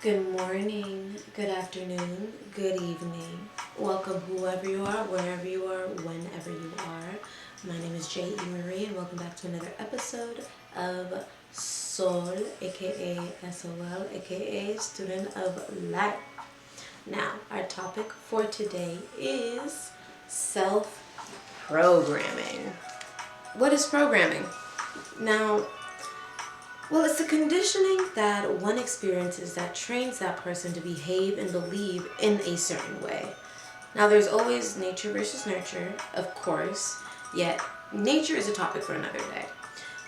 Good morning, good afternoon, good evening. Welcome whoever you are, wherever you are, whenever you are. My name is J.E. Marie and welcome back to another episode of Sol, aka SOL, aka Student of Life. Now, our topic for today is self-programming. What is programming? Now, well, it's the conditioning that one experiences that trains that person to behave and believe in a certain way. Now, there's always nature versus nurture, of course, yet nature is a topic for another day.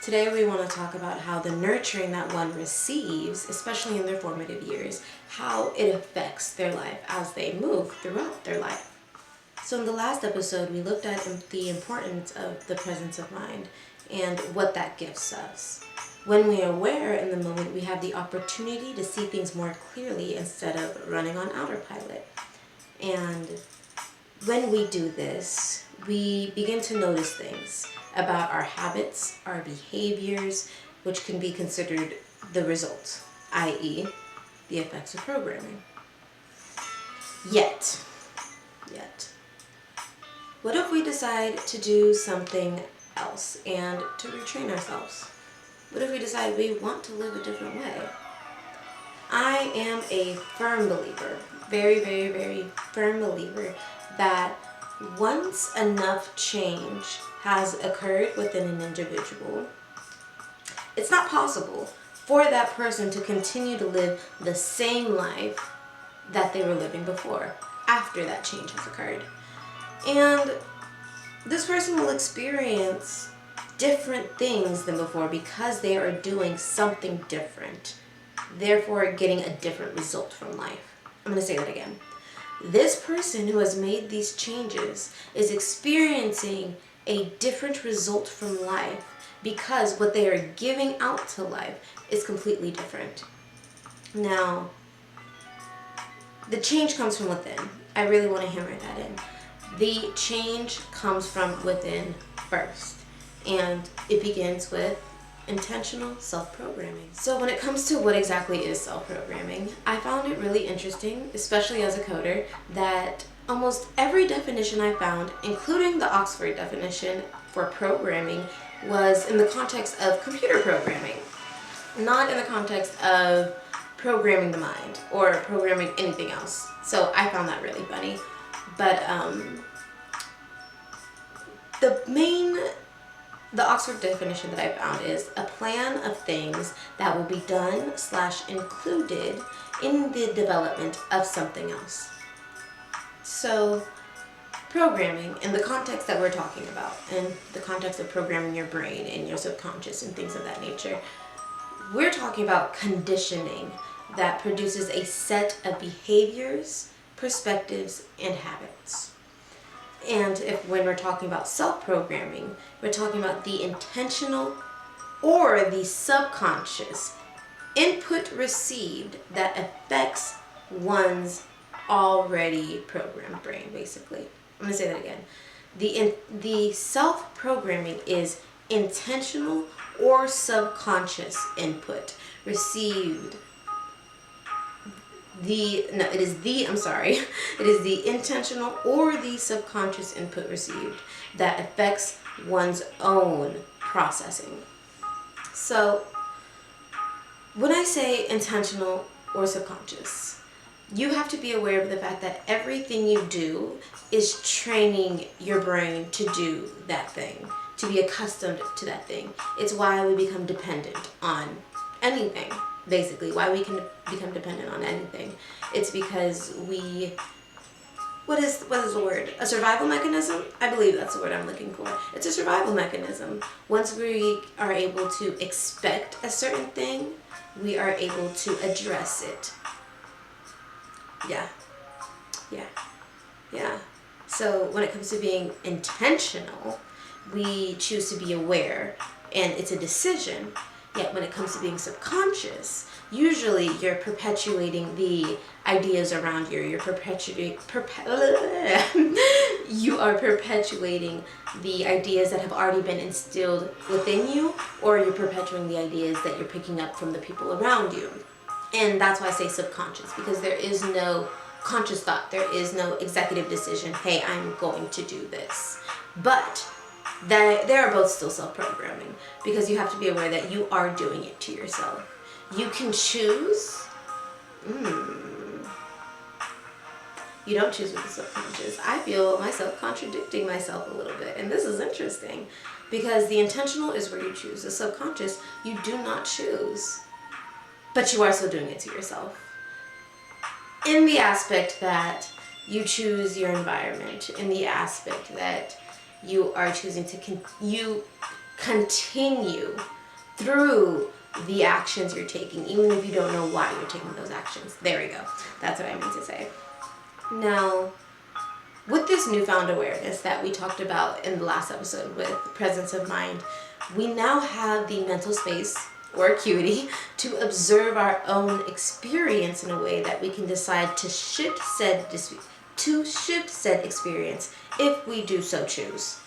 Today, we want to talk about how the nurturing that one receives, especially in their formative years, how it affects their life as they move throughout their life. So in the last episode, we looked at the importance of the presence of mind and what that gives us. When we are aware in the moment, we have the opportunity to see things more clearly instead of running on autopilot. And when we do this, we begin to notice things about our habits, our behaviors, which can be considered the result, i.e., the effects of programming. Yet, what if we decide to do something else and to retrain ourselves? What if we decide we want to live a different way? I am a firm believer, very, very, very firm believer, that once enough change has occurred within an individual, it's not possible for that person to continue to live the same life that they were living before, after that change has occurred. And this person will experience different things than before because they are doing something different, therefore getting a different result from life. I'm going to say that again. This person who has made these changes is experiencing a different result from life because what they are giving out to life is completely different. Now, the change comes from within. I really want to hammer that in. The change comes from within first. And it begins with intentional self-programming. So when it comes to what exactly is self-programming, I found it really interesting, especially as a coder, that almost every definition I found, including the Oxford definition for programming, was in the context of computer programming, not in the context of programming the mind or programming anything else. So I found that really funny. But the Oxford definition that I found is a plan of things that will be done / included in the development of something else. So programming, in the context that we're talking about, in the context of programming your brain and your subconscious and things of that nature, we're talking about conditioning that produces a set of behaviors, perspectives, and habits. And when we're talking about self-programming, we're talking about the intentional or the subconscious input received that affects one's already programmed brain, basically. I'm going to say that again. The self-programming is intentional or subconscious input received. It is the intentional or the subconscious input received that affects one's own processing. So when I say intentional or subconscious, you have to be aware of the fact that everything you do is training your brain to do that thing, to be accustomed to that thing. It's why we become dependent on anything. Basically, why we can become dependent on anything. It's because what is the word? A survival mechanism? I believe that's the word I'm looking for. It's a survival mechanism. Once we are able to expect a certain thing, we are able to address it. Yeah. So when it comes to being intentional, we choose to be aware, and it's a decision. Yet when it comes to being subconscious, usually you're perpetuating the ideas around you. You are perpetuating the ideas that have already been instilled within you, or you're perpetuating the ideas that you're picking up from the people around you. And that's why I say subconscious, because there is no conscious thought. There is no executive decision, hey, I'm going to do this. But they are both still self-programming, because you have to be aware that you are doing it to yourself. You can choose. You don't choose with the subconscious. I feel myself contradicting myself a little bit. And this is interesting, because the intentional is where you choose. The subconscious, you do not choose. But you are still doing it to yourself. In the aspect that you choose your environment, in the aspect that you are choosing to you continue through the actions you're taking, even if you don't know why you're taking those actions. There we go. That's what I meant to say. Now, with this newfound awareness that we talked about in the last episode with presence of mind, we now have the mental space or acuity to observe our own experience in a way that we can decide to shift said experience if we do so choose.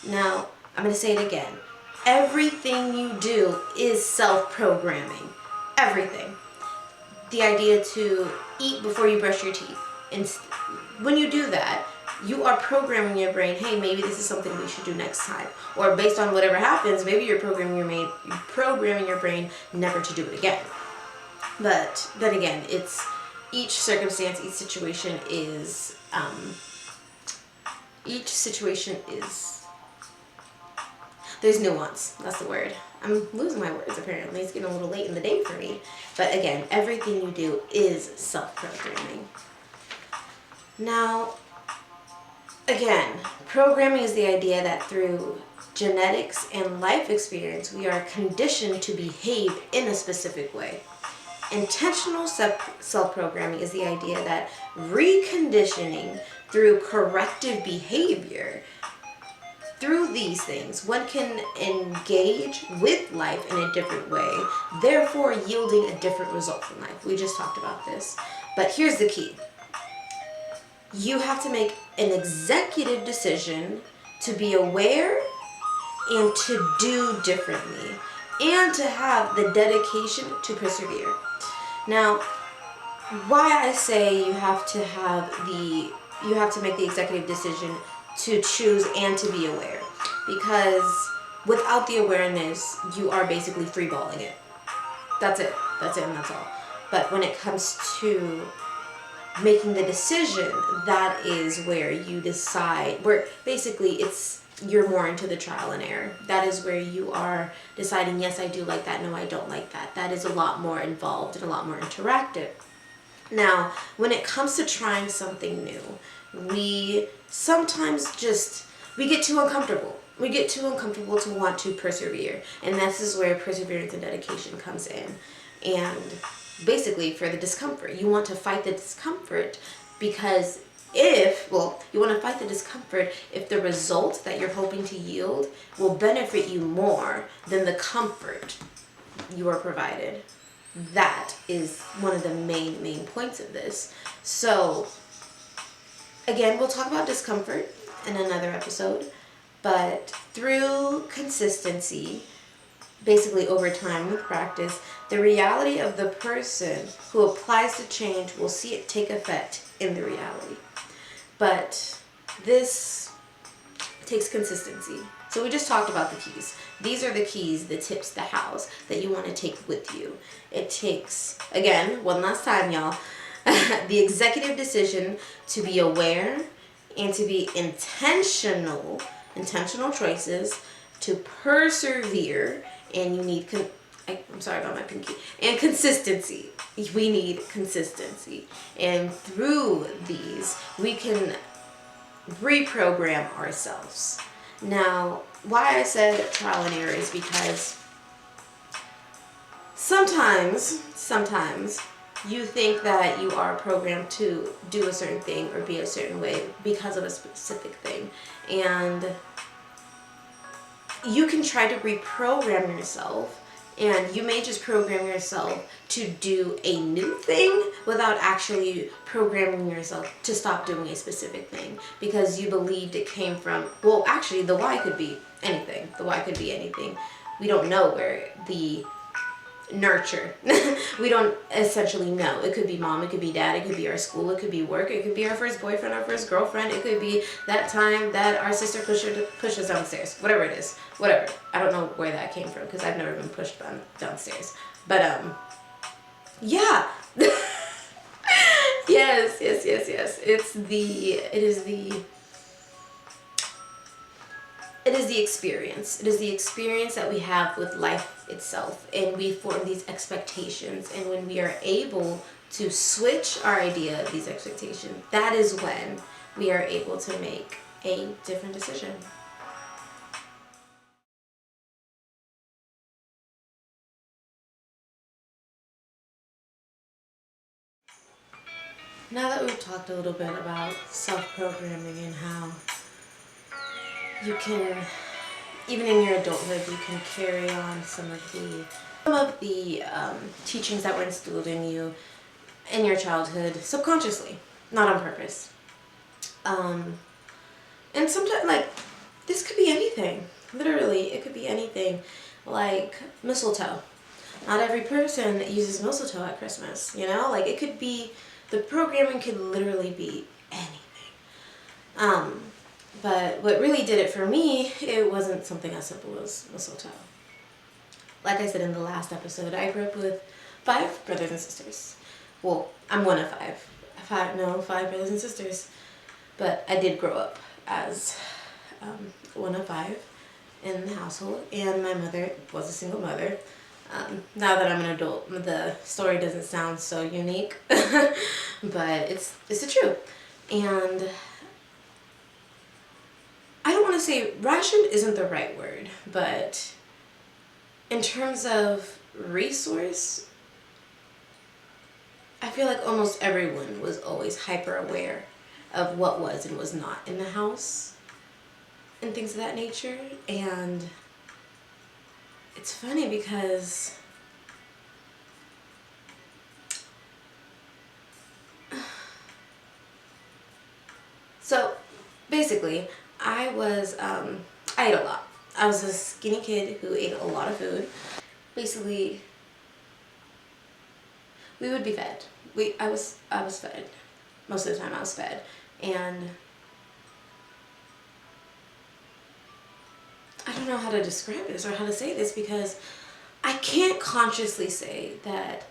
Now, I'm going to say it again. Everything you do is self-programming. Everything. The idea to eat before you brush your teeth. And when you do that, you are programming your brain, hey, maybe this is something we should do next time. Or based on whatever happens, maybe you're programming your brain never to do it again. But then again, it's each circumstance, each situation is there's nuance. That's the word. I'm losing my words apparently. It's getting a little late in the day for me. But again, everything you do is self-programming. Now, again, programming is the idea that through genetics and life experience, we are conditioned to behave in a specific way. Intentional self-programming is the idea that reconditioning through corrective behavior, through these things, one can engage with life in a different way, therefore yielding a different result from life. We just talked about this. But here's the key. You have to make an executive decision to be aware and to do differently, and to have the dedication to persevere. Now, why I say you have to make the executive decision to choose and to be aware, because without the awareness, you are basically freeballing it. That's it and that's all. But when it comes to making the decision, that is where you decide, where basically you're more into the trial and error. That is where you are deciding, yes, I do like that, no, I don't like that. That is a lot more involved and a lot more interactive. Now, when it comes to trying something new, we sometimes we get too uncomfortable. We get too uncomfortable to want to persevere. And this is where perseverance and dedication comes in. And basically for the discomfort, you want to fight the discomfort, because you want to fight the discomfort if the result that you're hoping to yield will benefit you more than the comfort you are provided. That is one of the main points of this. So again, we'll talk about discomfort in another episode, but through consistency, basically over time with practice, the reality of the person who applies the change will see it take effect in the reality. But this takes consistency. So we just talked about the keys. These are the keys, the tips, the hows that you want to take with you. It takes, again, one last time, y'all, the executive decision to be aware and to be intentional choices, to persevere, and you need, I'm sorry about my pinky, and consistency. We need consistency. And through these, we can reprogram ourselves. Now, why I said trial and error is because sometimes you think that you are programmed to do a certain thing or be a certain way because of a specific thing. And you can try to reprogram yourself, and you may just program yourself to do a new thing without actually programming yourself to stop doing a specific thing because you believed it came from, well, actually the why could be anything. The why could be anything. We don't know where the nurture. We don't essentially know. It could be mom, it could be dad, it could be our school, it could be work, it could be our first boyfriend, our first girlfriend, it could be that time that our sister pushed us downstairs. Whatever it is. Whatever. I don't know where that came from because I've never been pushed downstairs. But yeah. Yes. It is the experience. It is the experience that we have with life itself, and we form these expectations. And when we are able to switch our idea of these expectations, that is when we are able to make a different decision. Now that we've talked a little bit about self-programming and how you can, even in your adulthood, you can carry on some of the teachings that were instilled in you in your childhood subconsciously, not on purpose. And sometimes, like, this could be anything. Literally, it could be anything. Like mistletoe. Not every person uses mistletoe at Christmas, you know? Like, it could be, the programming could literally be anything. But what really did it for me, it wasn't something as simple as mistletoe. Like I said in the last episode, I grew up with 5 brothers and sisters. Well, I'm one of 5. 5 brothers and sisters. But I did grow up as one of 5 in the household, and my mother was a single mother. Now that I'm an adult, the story doesn't sound so unique, but it's the truth. And I don't want to say ration isn't the right word, but in terms of resource, I feel like almost everyone was always hyper aware of what was and was not in the house and things of that nature. And it's funny because so basically I ate a lot. I was a skinny kid who ate a lot of food. Basically, we would be fed. I was fed. Most of the time I was fed. And I don't know how to describe this or how to say this, because I can't consciously say that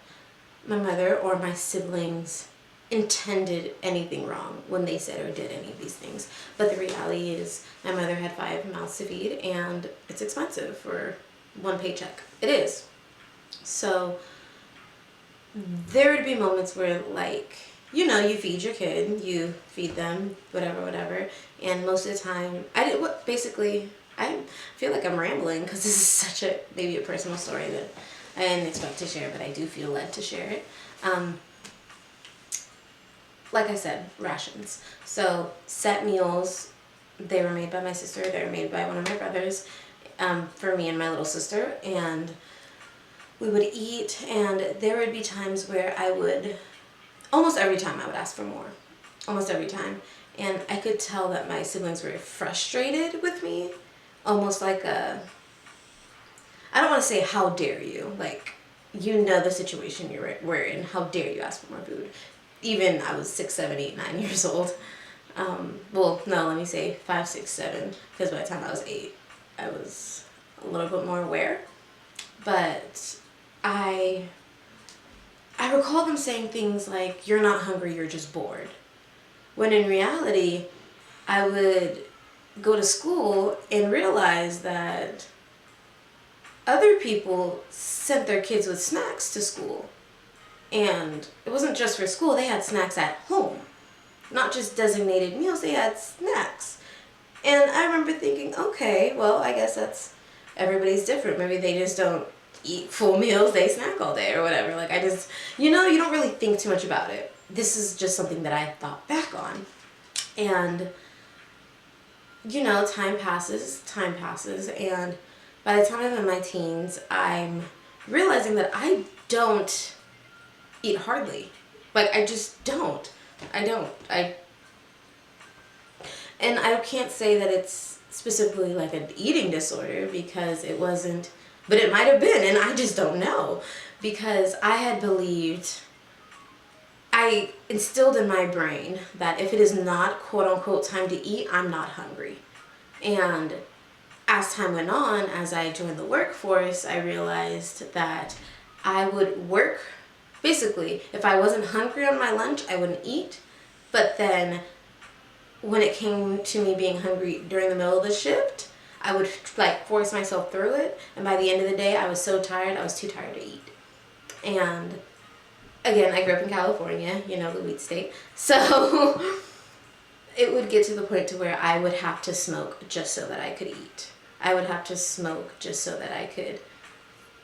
my mother or my siblings intended anything wrong when they said or did any of these things. But the reality is my mother had 5 mouths to feed, and it's expensive for one paycheck. It is. So there would be moments where, like, you know, you feed your kid, you feed them, whatever, and most of the time, I feel like I'm rambling because this is such maybe a personal story that I didn't expect to share, but I do feel led to share it. Like I said, rations. So set meals, they were made by my sister, they were made by one of my brothers, for me and my little sister, and we would eat, and there would be times where almost every time I would ask for more. Almost every time. And I could tell that my siblings were frustrated with me. Almost like I don't want to say how dare you. Like, you know the situation we're in. How dare you ask for more food? Even I was 6, 7, 8, 9 years old. Well, no, let me say 5, 6, 7. Because by the time I was 8, I was a little bit more aware. But I recall them saying things like, "You're not hungry, you're just bored." When in reality, I would go to school and realize that other people sent their kids with snacks to school. And it wasn't just for school, they had snacks at home. Not just designated meals, they had snacks. And I remember thinking, okay, well, I guess everybody's different. Maybe they just don't eat full meals, they snack all day or whatever. Like, you don't really think too much about it. This is just something that I thought back on. And, time passes, and by the time I'm in my teens, I'm realizing that I don't eat hardly. Like, I just don't. And I can't say that it's specifically like an eating disorder, because it wasn't But it might have been, and I just don't know. Because I had believed, I instilled in my brain that if it is not quote unquote time to eat, I'm not hungry. And as time went on, as I joined the workforce, I realized that I would work, basically, if I wasn't hungry on my lunch, I wouldn't eat. But then when it came to me being hungry during the middle of the shift, I would like force myself through it. And by the end of the day, I was so tired, I was too tired to eat. And again, I grew up in California, you know, the weed state. So it would get to the point to where I would have to smoke just so that I could eat. I would have to smoke just so that I could,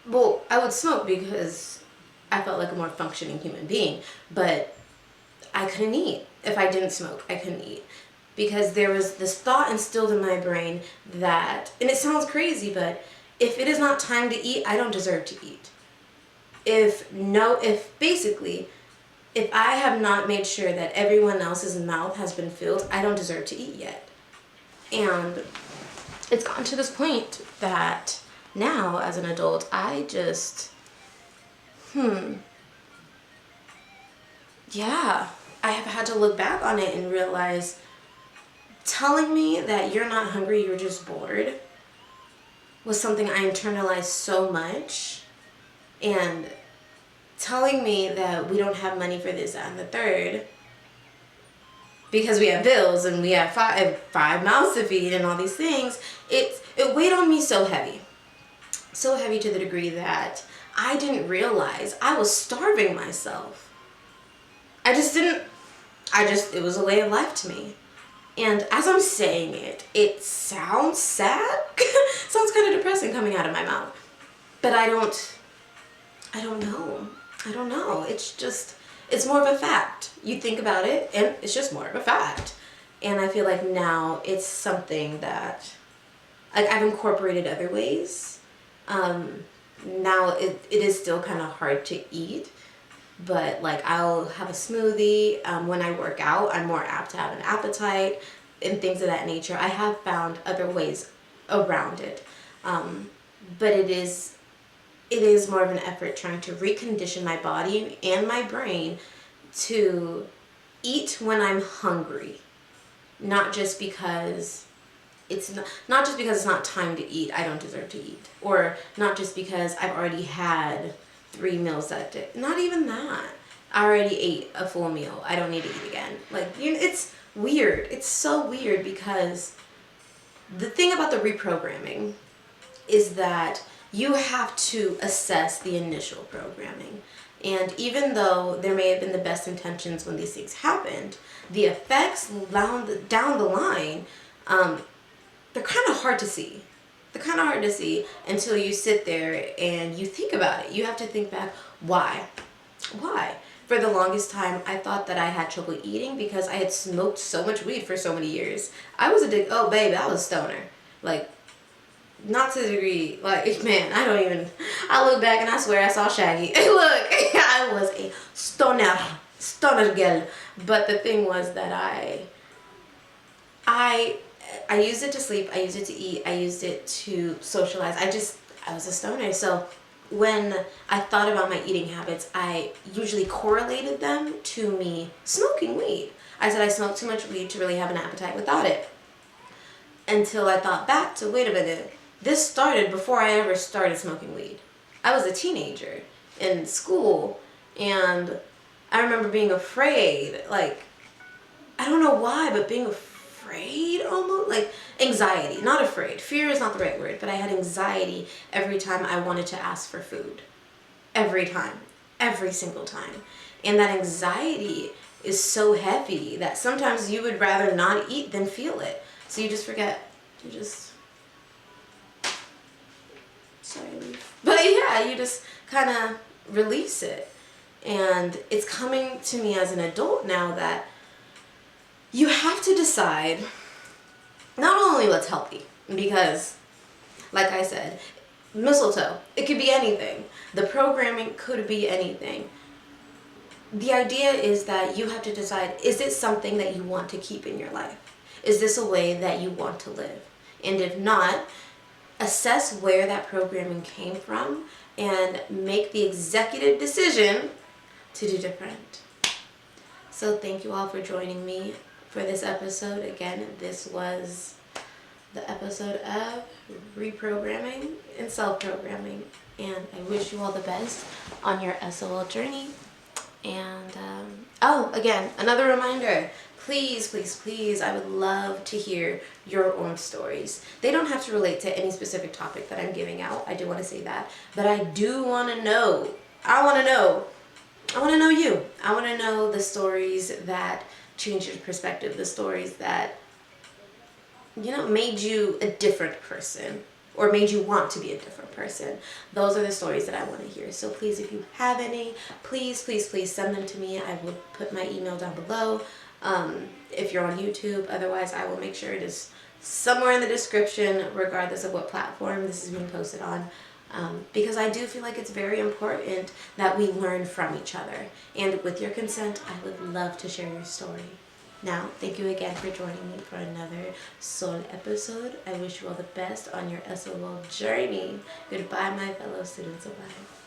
well, I would smoke because I felt like a more functioning human being, but I couldn't eat. If I didn't smoke, I couldn't eat. Because there was this thought instilled in my brain that, and it sounds crazy, but if it is not time to eat, I don't deserve to eat. If I have not made sure that everyone else's mouth has been filled, I don't deserve to eat yet. And it's gotten to this point that now, as an adult, I just, yeah, I have had to look back on it and realize telling me that you're not hungry, you're just bored was something I internalized so much. And telling me that we don't have money for this, that, and the third, because we have bills and we have five mouths to feed and all these things, it weighed on me so heavy. So heavy to the degree that I didn't realize I was starving myself. It was a way of life to me. And as I'm saying it, it sounds sad. Sounds kind of depressing coming out of my mouth. But I don't know. It's more of a fact. You think about it and it's just more of a fact. And I feel like now it's something that, like, I've incorporated other ways. Now it is still kind of hard to eat, but like I'll have a smoothie. When I work out, I'm more apt to have an appetite and things of that nature. I have found other ways around it. But it is more of an effort trying to recondition my body and my brain to eat when I'm hungry. Not just because it's not time to eat, I don't deserve to eat. Or not just because I've already had 3 meals that day. Not even that. I already ate a full meal. I don't need to eat again. Like, it's weird. It's so weird because the thing about the reprogramming is that you have to assess the initial programming. And even though there may have been the best intentions when these things happened, the effects down the line, they're kind of hard to see. They're kind of hard to see until you sit there and you think about it. You have to think back, why? Why? For the longest time, I thought that I had trouble eating because I had smoked so much weed for so many years. I was I was a stoner. Like, not to the degree, like, man, I look back and I swear I saw Shaggy. Look, I was a stoner girl. But the thing was that I used it to sleep, I used it to eat, I used it to socialize. I was a stoner. So when I thought about my eating habits, I usually correlated them to me smoking weed. I said I smoked too much weed to really have an appetite without it. Until I thought back to, wait a minute, this started before I ever started smoking weed. I was a teenager in school, and I remember being afraid, like, I don't know why, but being afraid almost, like anxiety, not afraid. Fear is not the right word, but I had anxiety every time I wanted to ask for food. Every time. Every single time. And that anxiety is so heavy that sometimes you would rather not eat than feel it. So you just forget. But yeah, you just kind of release it. And it's coming to me as an adult now that you have to decide not only what's healthy, because like I said, mistletoe, it could be anything. The programming could be anything. The idea is that you have to decide, is it something that you want to keep in your life? Is this a way that you want to live? And if not, assess where that programming came from and make the executive decision to do different. So thank you all for joining me for this episode. Again, this was the episode of reprogramming and self-programming. And I wish you all the best on your SOL journey. And, again, another reminder. Please, please, please, I would love to hear your own stories. They don't have to relate to any specific topic that I'm giving out. I do want to say that. But I do want to know. I want to know you. I want to know the stories that changed your perspective, the stories that, made you a different person or made you want to be a different person. Those are the stories that I want to hear. So please, if you have any, please, please, please send them to me. I will put my email down below if you're on YouTube. Otherwise, I will make sure it is somewhere in the description, regardless of what platform this is being posted on. Because I do feel like it's very important that we learn from each other. And with your consent, I would love to share your story. Now, thank you again for joining me for another SOL episode. I wish you all the best on your SOL journey. Goodbye, my fellow students of life.